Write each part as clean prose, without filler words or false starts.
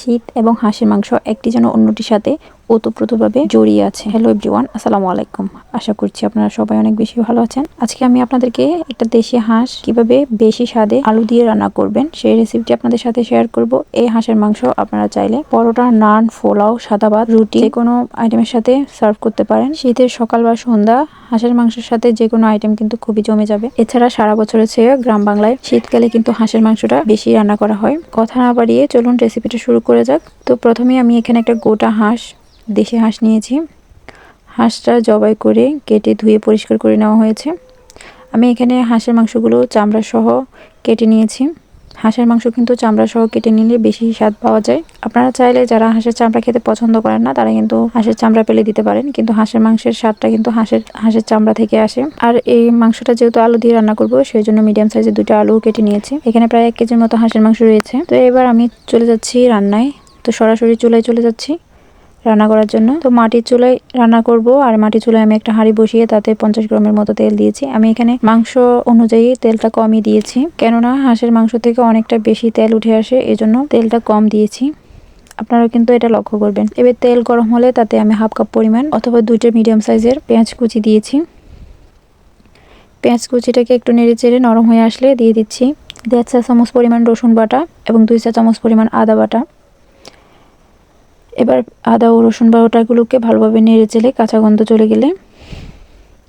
শীত এবং হাঁসের মাংস একটি যেন অন্যটির সাথে ওতপ্রোতভাবে জড়িয়ে আছে। হ্যালো এভরিওয়ান, আসসালামু আলাইকুম। আশা করছি আপনারা সবাই অনেক বেশি ভালো আছেন। আজকে আমি আপনাদেরকে একটা দেশি হাঁস কিভাবে বেশি স্বাদে আলু দিয়ে রান্না করবেন সেই রেসিপিটি আপনাদের সাথে শেয়ার করব। এই হাঁসের মাংস আপনারা চাইলে পরোটা, নান, পোলাও, সাদা ভাত, রুটি যে কোনো আইটেমের সাথে সার্ভ করতে পারেন। শীতের সকাল বা সন্ধ্যা হাঁসের মাংসের সাথে যে কোনো আইটেম কিন্তু খুবই জমে যাবে। এছাড়া সারা বছরের চেয়ে গ্রাম বাংলায় শীতকালে কিন্তু হাঁসের মাংসটা বেশি রান্না করা হয়। কথা না বাড়িয়ে চলুন রেসিপিটা শুরু করে যাক। তো প্রথমে আমি এখানে একটা গোটা হাঁস, দেশি হাঁস নিয়েছি। হাঁসটা জবাই করে কেটে ধুয়ে পরিষ্কার করে নেওয়া হয়েছে। আমি এখানে হাঁসের মাংসগুলো চামড়া সহ কেটে নিয়েছি। হাঁসের মাংস কিন্তু চামড়া সহ কেটে নিলে বেশি স্বাদ পাওয়া যায়। আপনারা চাইলে যারা হাঁসের চামড়া খেতে পছন্দ করেন না তারা কিন্তু হাঁসের চামড়া ফেলে দিতে পারেন, কিন্তু হাঁসের মাংসের স্বাদটা কিন্তু হাঁসের চামড়া থেকে আসে। আর এই মাংসটা যেহেতু আলু দিয়ে রান্না করবো সেই জন্য মিডিয়াম সাইজের 2টা আলু কেটে নিয়েছি। এখানে প্রায় 1 কেজির মতো হাঁসের মাংস রয়েছে। তো এবার আমি চলে যাচ্ছি রান্নায়। তো সরাসরি চুলায় চলে যাচ্ছি রান্না করার জন্য। তো মাটির চুলায় রান্না করব। আর মাটির চুলায় আমি একটা হাঁড়ি বসিয়ে তাতে 50 গ্রামের মতো তেল দিয়েছি। আমি এখানে মাংস অনুযায়ী তেলটা কমই দিয়েছি, কেননা হাঁসের মাংস থেকে অনেকটা বেশি তেল উঠে আসে, এজন্য তেলটা কম দিয়েছি। আপনারা কিন্তু এটা লক্ষ্য করবেন। এবার তেল গরম হলে তাতে আমি 1/2 কাপ পরিমাণ অথবা 2টা মিডিয়াম সাইজের পেঁয়াজ কুচি দিয়েছি। পেঁয়াজ কুচিটাকে একটু নেড়ে চেড়ে নরম হয়ে আসলে দিয়ে দিচ্ছি 1.5 চা চামচ পরিমাণ রসুন বাটা এবং 2 চা চামচ পরিমাণ আদা বাটা। এবার আদা ও রসুন বাটাগুলোকে ভালোভাবে নেড়ে চেড়ে কাঁচা গন্ধ চলে গেলে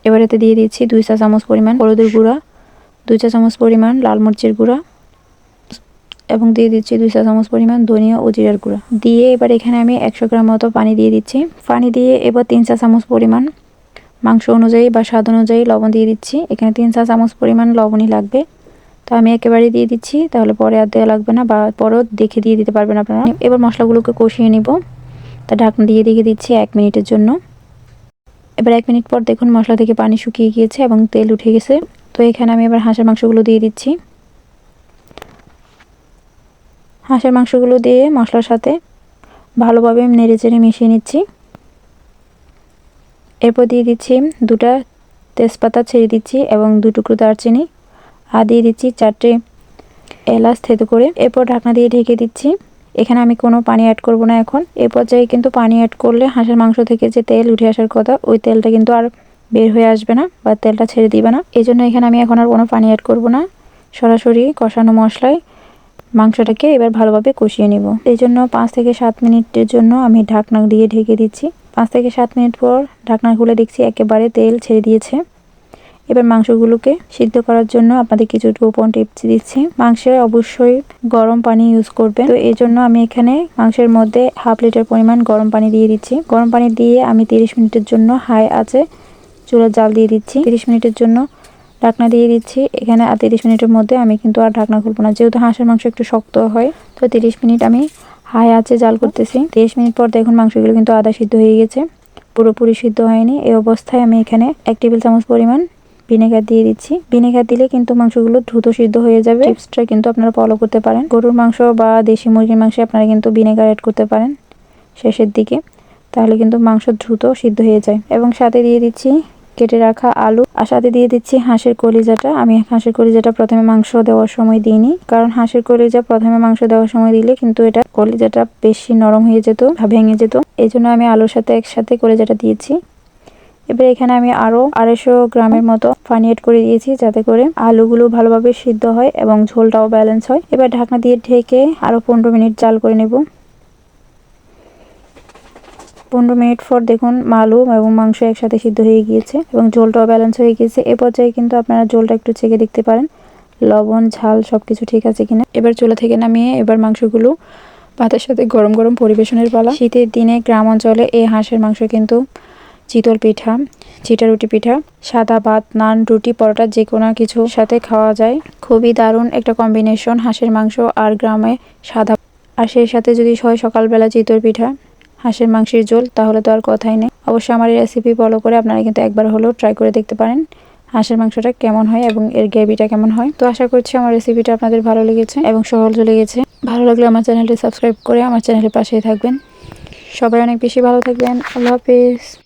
এবার এতে দিয়ে দিচ্ছি 2 চা চামচ পরিমাণ হলুদের গুঁড়া, 2 চা চামচ পরিমাণ লাল মরিচের গুঁড়া এবং দিয়ে দিচ্ছি 2 চা চামচ পরিমাণ ধনিয়া ও জিরার গুঁড়া। দিয়ে এবার এখানে আমি 100 গ্রাম মতো পানি দিয়ে দিচ্ছি। পানি দিয়ে এবার 3 চা চামচ পরিমাণ মাংস অনুযায়ী বা স্বাদ অনুযায়ী লবণ দিয়ে দিচ্ছি। এখানে 3 চা চামচ পরিমাণ লবণই লাগবে। তো আমি একেবারে দিয়ে দিচ্ছি, তাহলে পরে আর দেওয়া লাগবে না বা পরও দেখে দিয়ে দিতে পারবেন আপনারা। এবার মশলাগুলোকে কষিয়ে নিব। তা ঢাকনা দিয়ে রেখে দিচ্ছি 1 মিনিটের জন্য। এবার 1 মিনিট পর দেখুন মশলা থেকে পানি শুকিয়ে গিয়েছে এবং তেল উঠে গেছে। তো এখানে আমি এবার হাঁসের মাংসগুলো দিয়ে দিচ্ছি। হাঁসের মাংসগুলো দিয়ে মশলার সাথে ভালোভাবে নেড়ে চেড়ে মিশিয়ে নিচ্ছি। এরপর দিয়ে দিচ্ছি 2টা তেজপাতা ছেড়ে দিচ্ছি এবং 2 টুকরো দারচিনি, আর দিয়ে দিচ্ছি 4টে এলাচ থেতো করে। এরপর ঢাকনা দিয়ে ঢেকে দিচ্ছি। এখানে আমি কোনো পানি অ্যাড করব না এখন। এই পর্যায়ে কিন্তু পানি অ্যাড করলে হাঁসের মাংস থেকে যে তেল উঠে আসার কথা ওই তেলটা কিন্তু আর বের হয়ে আসবে না বা তেলটা ছেড়ে দিবে না। এই জন্য এখানে আমি এখন আর কোনো পানি অ্যাড করব না। সরাসরি কষানো মশলায় মাংসটাকে এবার ভালোভাবে কষিয়ে নিব। এই জন্য 5 থেকে 7 মিনিটের জন্য আমি ঢাকনা দিয়ে ঢেকে দিচ্ছি। 5 থেকে 7 মিনিট পর ঢাকনা খুলে দেখছি একেবারে তেল ছেড়ে দিয়েছে। এবার মাংসগুলোকে সিদ্ধ করার জন্য আপনাদের কিছু গোপন টিপস দিচ্ছি। মাংসে অবশ্যই গরম পানি ইউজ করবেন। তো এই জন্য আমি এখানে মাংসের মধ্যে 1/2 লিটার পরিমাণ গরম পানি দিয়ে দিচ্ছি। গরম পানি দিয়ে আমি 30 মিনিটের জন্য হাই আঁচে চুলার জাল দিয়ে দিচ্ছি। 30 মিনিটের জন্য ঢাকনা দিয়ে দিচ্ছি। এখানে আর 30 মিনিটের মধ্যে আমি কিন্তু আর ঢাকনা খুলবো না, যেহেতু হাঁসের মাংস একটু শক্ত হয়। তো 30 মিনিট আমি হাই আঁচে জাল করতেছি। 30 মিনিট পর দেখুন মাংসগুলো কিন্তু আধা সিদ্ধ হয়ে গেছে, পুরোপুরি সিদ্ধ হয়নি। এই অবস্থায় আমি এখানে 1 টেবিল চামচ পরিমাণ ভিনেগার দিয়ে দিচ্ছি। ভিনেগার দিলে কিন্তু মাংসগুলো দ্রুত সিদ্ধ হয়ে যাবে। টিপসটা কিন্তু আপনারা ফলো করতে পারেন। গরুর মাংস বা দেশি মুরগির মাংসে আপনারা কিন্তু ভিনেগার অ্যাড করতে পারেন শেষের দিকে, তাহলে কিন্তু মাংস দ্রুত সিদ্ধ হয়ে যায়। এবং সাথে দিয়ে দিচ্ছি কেটে রাখা আলু, আর সাথে দিয়ে দিচ্ছি হাঁসের কলিজাটা। আমি হাঁসের কলিজাটা প্রথমে মাংস দেওয়ার সময় দিইনি, কারণ হাঁসের কলিজা প্রথমে মাংস দেওয়ার সময় দিলে কিন্তু এটা কলিজাটা বেশি নরম হয়ে যেত, ভেঙে যেত। এই জন্য আমি আলুর সাথে একসাথে কলিজাটা দিয়েছি। এবার এখানে আমি আরো 250 গ্রামের মতো পানি অ্যাড করে দিয়েছি, যাতে করে আলুগুলো ভালোভাবে সিদ্ধ হয় এবং ঝোলটাও ব্যালেন্স হয়। এবার ঢাকনা দিয়ে ঢেকে আরো 15 মিনিট জাল করে নেব। 15 মিনিট পর দেখুন আলু এবং মাংস একসাথে সিদ্ধ হয়ে গিয়েছে এবং ঝোলটাও ব্যালেন্স হয়ে গিয়েছে। এ পর্যায়ে কিন্তু আপনারা ঝোলটা একটু চেখে দেখতে পারেন, লবণ ঝাল সবকিছু ঠিক আছে কিনা। এবার চুলা থেকে নামিয়ে এবার মাংসগুলো ভাতের সাথে গরম গরম পরিবেশনের পালা। শীতের দিনে গ্রাম অঞ্চলে এই হাঁসের মাংস কিন্তু চিতল পিঠা, চিটা রুটি পিঠা, সাদা ভাত, নান, রুটি, পরোটা যে কোনো কিছুর সাথে খাওয়া যায়। খুবই দারুণ একটা কম্বিনেশন হাঁসের মাংস আর গ্রামে সাদা। আর সেই সাথে যদি হয় সকালবেলা চিতল পিঠা, হাঁসের মাংসের ঝোল, তাহলে তো আর কথাই নেই। অবশ্যই আমার এই রেসিপি ফলো করে আপনারা কিন্তু একবার হলেও ট্রাই করে দেখতে পারেন হাঁসের মাংসটা কেমন হয় এবং এর গ্রেভিটা কেমন হয়। তো আশা করছি আমার রেসিপিটা আপনাদের ভালো লেগেছে এবং সহজ লেগেছে। ভালো লাগলে আমার চ্যানেলটি সাবস্ক্রাইব করে আমার চ্যানেলের পাশেই থাকবেন। সবাই অনেক বেশি ভালো থাকবেন। আল্লাহ হাফেজ।